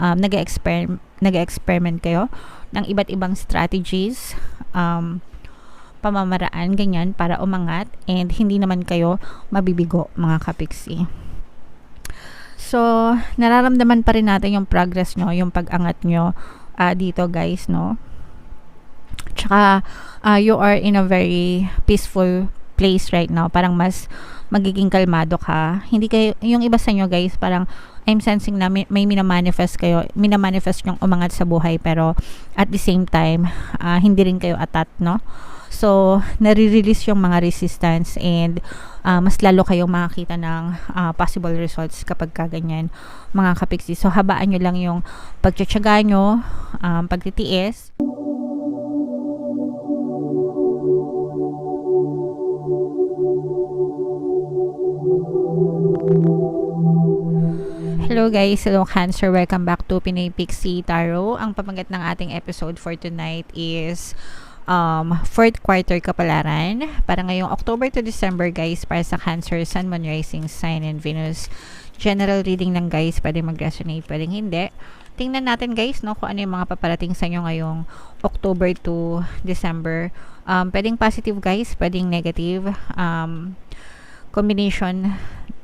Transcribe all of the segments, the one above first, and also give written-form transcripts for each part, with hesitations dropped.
nag-experiment kayo ng iba't ibang strategies, pamamaraan, ganyan, para umangat and hindi naman kayo mabibigo, mga kapiksi. So, nararamdaman pa rin natin yung progress nyo, yung pag-angat nyo dito, guys, no? Tsaka, you are in a very peaceful place right now. Parang mas magiging kalmado ka. Hindi kayo, yung iba sa inyo, guys, parang I'm sensing na may minamanifest yung umangat sa buhay, pero at the same time, hindi rin kayo atat, no? So, nare-release yung mga resistance and mas lalo kayong makakita ng possible results kapag kaganyan, mga kapiksi. So, habaan nyo lang yung pagtsatsaga nyo, pagtitiis. Hello guys, hello Cancer, welcome back to Pinay Pixie Tarot. Ang pamagat ng ating episode for tonight is fourth quarter kapalaran para ngayong October to December, guys, para sa Cancer, Sun, Moon, Rising Sign, and Venus. General reading lang, guys, pwede mag-resonate, pwedeng hindi. Tingnan natin, guys, no, kung ano yung mga paparating sa inyo ngayong October to December. Pwedeng positive, guys, pwedeng negative, combination,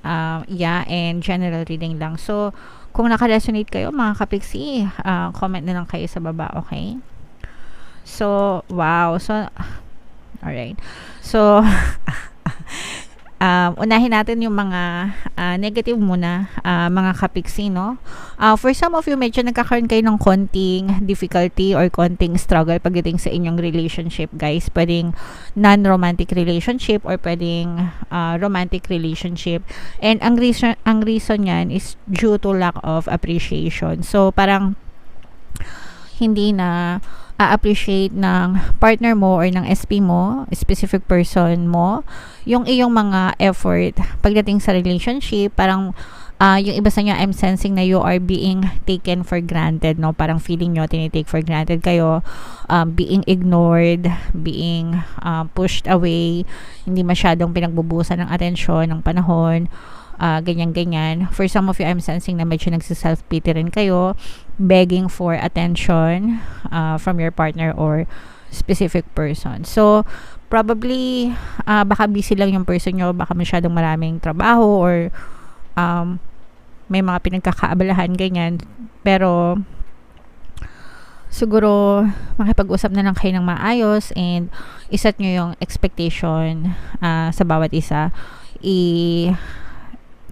and general reading lang. So, kung naka-resonate kayo, mga kapiksi, comment na lang kayo sa baba, okay? So, wow. So, alright. So, unahin natin yung mga negative muna, mga kapiksi, no? For some of you, medyo nagkakaroon kayo ng konting difficulty or konting struggle pagdating sa inyong relationship, guys. Pwedeng non-romantic relationship or pwedeng romantic relationship. And ang reason yan is due to lack of appreciation. So, parang hindi na appreciate ng partner mo or ng SP mo, specific person mo, yung iyong mga effort pagdating sa relationship. Parang yung iba sa inyo, I'm sensing na you are being taken for granted, no? Parang feeling nyo tinitake for granted kayo, being ignored, being pushed away, hindi masyadong pinagbubusan ng atensyon, ng panahon, ganyan-ganyan. For some of you, I'm sensing na medyo nagsiself-pity rin kayo, begging for attention from your partner or specific person. So, probably, baka busy lang yung person nyo, baka masyadong maraming trabaho or may mga pinagkakaabalahan, ganyan. Pero, siguro, makipag-usap na lang kayo ng maayos and iset nyo yung expectation sa bawat isa.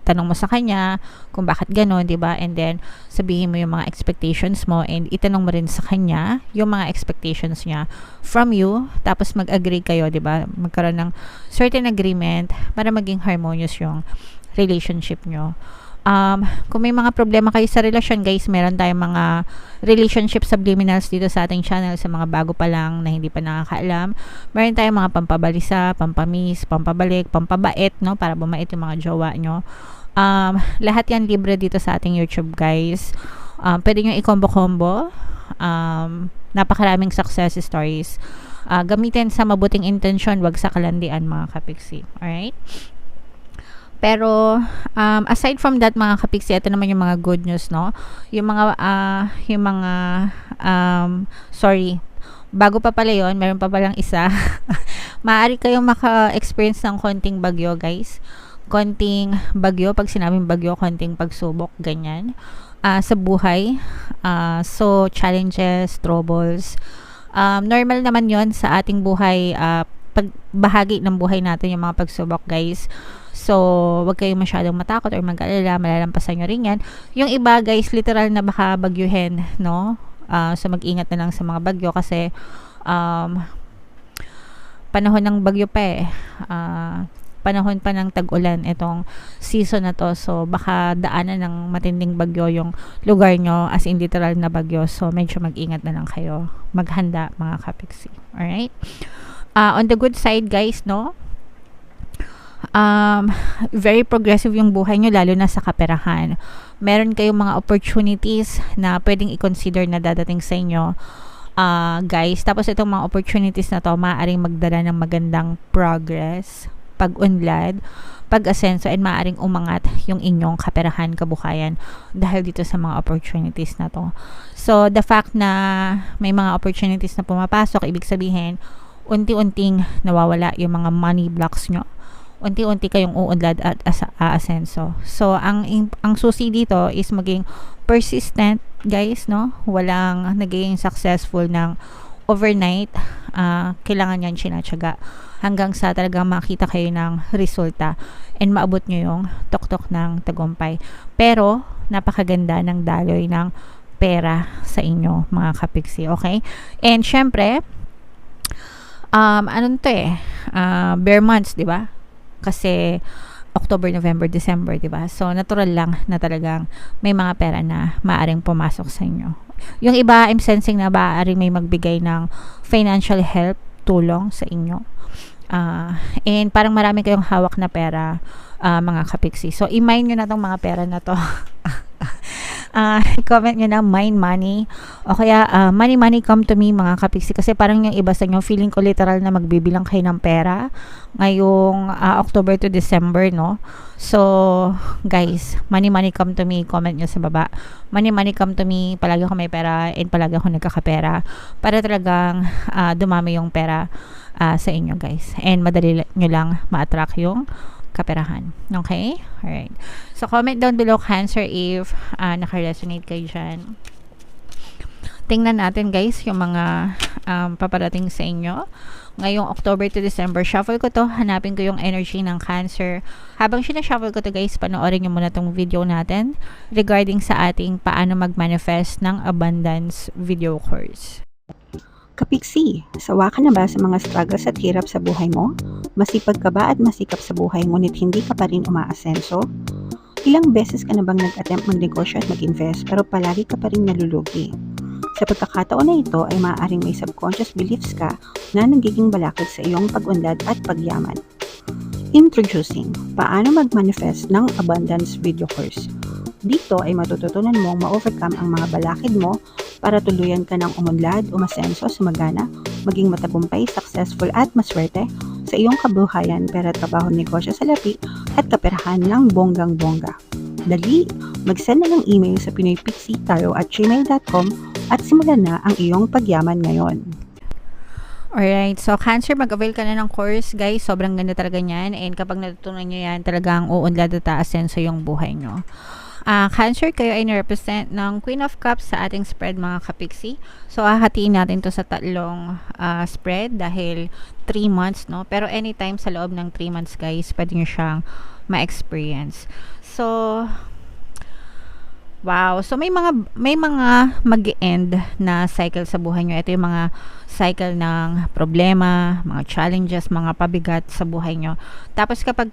Tanong mo sa kanya kung bakit gano'n, 'di ba? And then sabihin mo yung mga expectations mo and itanong mo rin sa kanya yung mga expectations niya from you, tapos mag-agree kayo, 'di ba? Magkaroon ng certain agreement para maging harmonious yung relationship nyo. Kung may mga problema kayo sa relasyon, guys, meron tayong mga relationship subliminals dito sa ating channel. Sa mga bago pa lang na hindi pa nakakaalam, meron tayong mga pampabalisa, pampamis, pampabalik, pampabait, no? Para bumait yung mga jowa nyo. Lahat yan libre dito sa ating YouTube, guys. Pwede nyo i-combo-combo. Napakaraming success stories. Gamitin sa mabuting intention, wag sa kalandian, mga kapiksi. Alright? Pero, aside from that, mga kapiksi, ito naman yung mga good news, no? Bago pa pala yun, meron pa palang isa. Maaari kayong maka-experience ng konting bagyo, guys. Konting bagyo, pag sinabing bagyo, konting pagsubok, ganyan. Sa buhay. So, challenges, troubles. Normal naman yon sa ating buhay, pagbahagi ng buhay natin yung mga pagsubok, guys. So, wag kayong masyadong matakot or mag-alala, malalampasan nyo rin yan. Yung iba, guys, literal na baka bagyuhin, no? So, mag-ingat na lang sa mga bagyo kasi panahon ng bagyo pa eh. Panahon pa ng tag-ulan itong season na to. So, baka daanan ng matinding bagyo yung lugar nyo, as in literal na bagyo. So, medyo mag-ingat na lang kayo. Maghanda, mga kapiksi. Alright? On the good side, guys, no? Very progressive yung buhay nyo, lalo na sa kaperahan. Meron kayong mga opportunities na pwedeng i-consider na dadating sa inyo, guys. Tapos itong mga opportunities na to, maaaring magdala ng magandang progress pag-unlad, pag-asenso, and maaaring umangat yung inyong kaperahan, kabuhayan dahil dito sa mga opportunities na to. So, the fact na may mga opportunities na pumapasok, ibig sabihin, unti-unting nawawala yung mga money blocks nyo. Unti-unti kayong uunlad at aasenso. So, ang susi dito is maging persistent, guys, no? Walang naging successful ng overnight. Kailangan yan sinatsaga hanggang sa talagang makita kayo ng resulta and maabot nyo yung tuktok ng tagumpay. Pero, napakaganda ng daloy ng pera sa inyo, mga kapiksi, okay? And, syempre, ano to bare months, di ba? Kasi October, November, December, di ba? So, natural lang na talagang may mga pera na maaring pumasok sa inyo. Yung iba, I'm sensing na maaring may magbigay ng financial help, tulong sa inyo. And parang marami kayong hawak na pera, mga kapiksi. So, i-mine nyo na tong mga pera na to. Comment nyo na mine money o kaya money come to me, mga kapiksi, kasi parang yung iba sa inyo feeling ko literal na magbibilang kayo ng pera ngayong October to December, no? So guys, money come to me, comment nyo sa baba, money come to me, palagi ako may pera and palagi ako nagkakapera para talagang dumami yung pera sa inyo, guys, and madali nyo lang ma-attract yung kaperahan. Okay? Alright. So, comment down below, Cancer, if naka-resonate kayo dyan. Tingnan natin, guys, yung mga paparating sa inyo. Ngayong October to December, shuffle ko to. Hanapin ko yung energy ng Cancer. Habang sinashuffle ko to, guys, panoorin nyo muna tong video natin regarding sa ating paano mag-manifest ng abundance video course. Kapiksi, sawa ka na ba sa mga struggles at hirap sa buhay mo? Masipag ka ba at masikap sa buhay ngunit hindi ka pa rin umaasenso? Ilang beses ka na bang nag-attempt magnegosyo at mag-invest pero palagi ka pa rin nalulugi? Sa pagkakataon na ito ay maaaring may subconscious beliefs ka na nagiging balakid sa iyong pag-unlad at pagyaman. Introducing, paano mag-manifest ng abundance video course. Dito ay matututunan mong ma-overcome ang mga balakid mo para tuluyan ka ng umunlad, umasenso, sumagana, maging matagumpay, successful at maswerte sa iyong kabuhayan, pera, trabaho, negosyo, salapi at kaperahan ng bonggang-bongga. Dali, mag-send na ng email sa pinoypixitaro@gmail.com at simulan na ang iyong pagyaman ngayon. Alright, so Cancer, mag-avail ka na ng course, guys. Sobrang ganda talaga niyan, and kapag natutunan nyo yan, talagang uunlad at aasenso yung buhay nyo. Cancer, kayo ay nirepresent ng Queen of Cups sa ating spread, mga kapiksi. So, hahatiin natin to sa tatlong spread dahil 3 months, no? Pero anytime sa loob ng 3 months, guys, pwede nyo siyang ma-experience. So, wow. So, may mga mag-end na cycle sa buhay nyo. Ito yung mga cycle ng problema, mga challenges, mga pabigat sa buhay nyo. Tapos kapag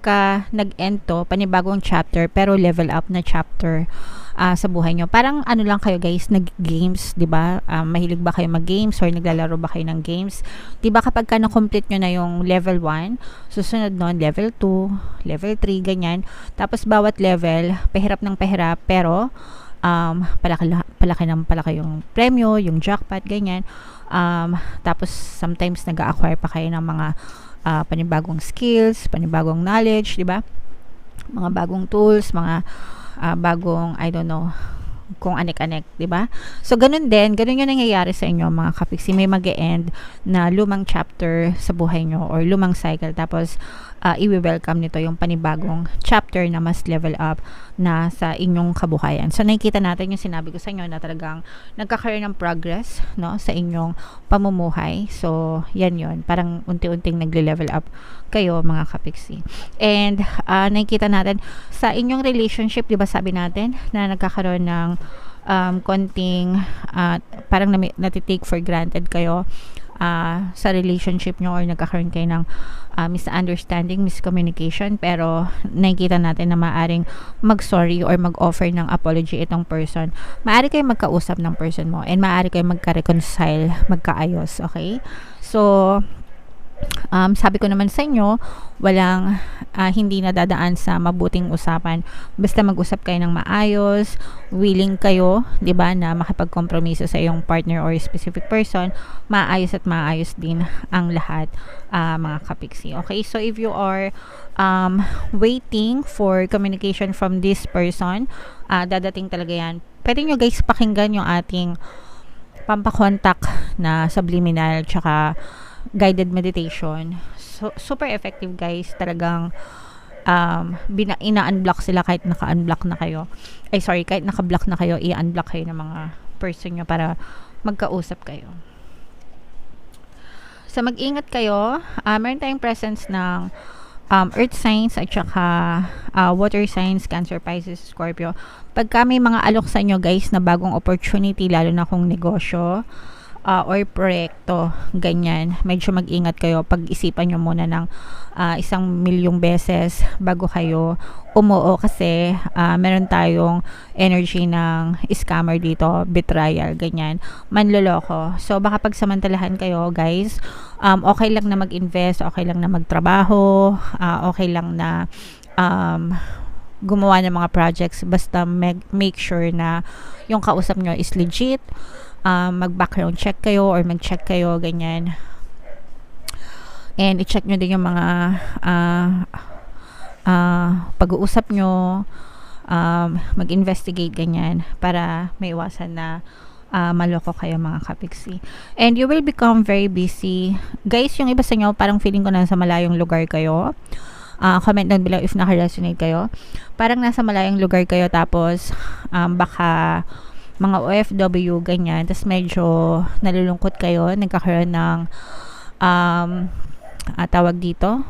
nag-end to, panibagong chapter, pero level up na chapter sa buhay nyo. Parang ano lang kayo, guys, nag-games, di ba? Mahilig ba kayo mag-games or naglalaro ba kayo ng games? Di ba kapag na-complete nyo na yung level 1, susunod nun, level 2, level 3, ganyan. Tapos bawat level, pahirap ng pahirap, pero palaki yung premyo, yung jackpot, ganyan. Tapos sometimes nag-a-acquire pa kayo ng mga panibagong skills, panibagong knowledge, di ba? Mga bagong tools, mga bagong, I don't know, kung anek-anek, di ba? So, ganun yung nangyayari sa inyo, mga kapiksi. May mag-e-end na lumang chapter sa buhay nyo or lumang cycle. Tapos, i-welcome nito yung panibagong chapter na mas level up na sa inyong kabuhayan. So, nakikita natin yung sinabi ko sa inyo na talagang nagkakaroon ng progress, no, sa inyong pamumuhay. So, yan yun. Parang unti-unting nagle-level up kayo, mga kapiksi. And, nakikita natin sa inyong relationship, di ba sabi natin na nagkakaroon ng konting parang natitake for granted kayo sa relationship nyo or nagkakaroon kayo ng misunderstanding, miscommunication, pero nakikita natin na maaring mag-sorry or mag-offer ng apology itong person. Maaari kayo magkausap ng person mo and maaari kayo magka-reconcile, magkaayos, okay? So, Sabi ko naman sa inyo, walang hindi nadadaan sa mabuting usapan. Basta mag-usap kayo ng maayos, willing kayo, 'di ba, na makipagkompromiso sa iyong partner or specific person, maayos at maayos din ang lahat, mga kapiksi. Okay, so if you are waiting for communication from this person, dadating talaga yan. Pwede nyo guys pakinggan yung ating pampakontak na subliminal tsaka guided meditation. So, super effective guys. Talagang ina-unblock sila kahit naka-unblock na kayo. Ay sorry, kahit naka-block na kayo, i-unblock kayo ng mga person nyo para magkausap kayo. So mag-ingat kayo. Meron tayong presence ng earth signs at saka water signs, Cancer, Pisces, Scorpio. Pagka may mga alok sa inyo guys na bagong opportunity, lalo na kung negosyo or proyekto, ganyan, medyo mag-ingat kayo. Pag-isipan nyo muna ng 1,000,000 beses bago kayo umuo kasi meron tayong energy ng scammer dito, betrayal, ganyan, manloloko. So baka pagsamantalahan kayo guys. Okay lang na mag-invest, okay lang na magtrabaho, okay lang na gumawa ng mga projects, basta make sure na yung kausap nyo is legit. Mag-background check kayo or mag-check kayo, ganyan. And i-check nyo din yung mga pag-uusap nyo, mag-investigate, ganyan, para may iwasan na maloko kayo mga kapiksi. And you will become very busy. Guys, yung iba sa inyo, parang feeling ko nasa malayong lugar kayo. Comment down below if naka-resonate kayo. Parang nasa malayong lugar kayo tapos baka mga OFW, ganyan, tapos medyo nalulungkot kayo, nagkakaroon ng tawag dito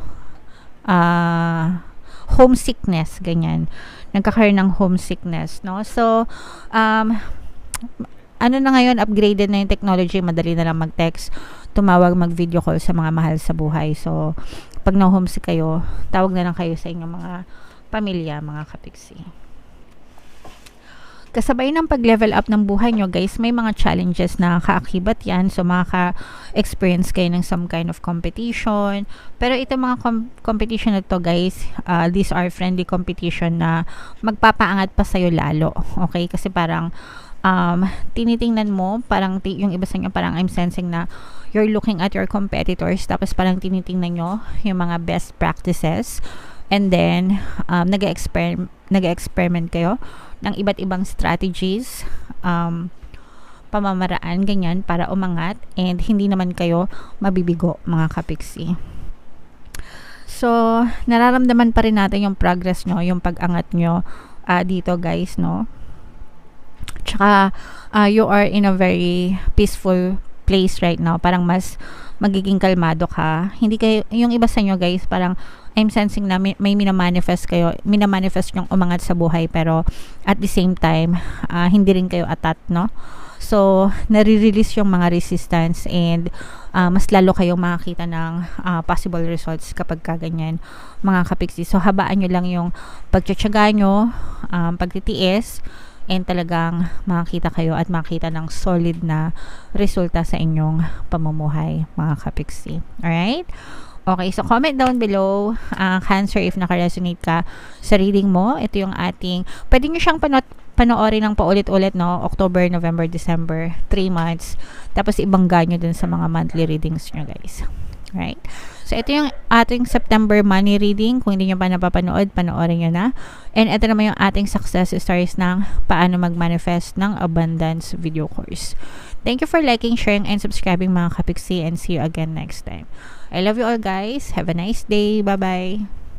homesickness, ganyan, nagkakaroon ng homesickness, no? So ano na ngayon, upgraded na yung technology, madali na lang mag-text, tumawag, mag-video call sa mga mahal sa buhay. So pag na-homesick kayo, tawag na lang kayo sa inyong mga pamilya, mga kapiksi. Kasabay ng pag-level up ng buhay nyo guys, may mga challenges na kaakibat yan. So makaka-experience kayo ng some kind of competition. Pero ito mga competition na to guys, these are friendly competition na magpapaangat pa sa'yo lalo. Okay? Kasi parang tinitingnan mo, parang yung iba sa inyo, parang I'm sensing na you're looking at your competitors, tapos parang tinitingnan nyo yung mga best practices. And then nag-experiment kayo ng iba't ibang strategies, pamamaraan, ganyan, para umangat and hindi naman kayo mabibigo mga kapiksi. So nararamdaman pa rin natin yung progress nyo, yung pag-angat nyo dito guys, no? Tsaka you are in a very peaceful place right now. Parang mas magiging kalmado ka. Hindi kayo, yung iba sa inyo guys, parang I'm sensing na may minamanifest kayo, minamanifest yung umangat sa buhay, pero at the same time, hindi rin kayo atat, no? So, nare-release yung mga resistance and mas lalo kayong makakita ng possible results kapag kaganyan, mga kapiksi. So, habaan nyo lang yung pagtsatsaga nyo, pagtitiis, and talagang makakita kayo at makita ng solid na resulta sa inyong pamumuhay, mga kapiksi. Alright? Okay, so comment down below, Cancer, if naka-resonate ka sa reading mo. Ito yung ating, pwede nyo siyang panoorin ng paulit-ulit, no? October, November, December, 3 months. Tapos ibangga nyo dun sa mga monthly readings nyo, guys. Right? So, ito yung ating September money reading. Kung hindi nyo pa napapanood, panoorin nyo na. And ito naman yung ating success stories ng paano mag-manifest ng abundance video course. Thank you for liking, sharing, and subscribing, mga kapiksi, and see you again next time. I love you all guys. Have a nice day. Bye-bye.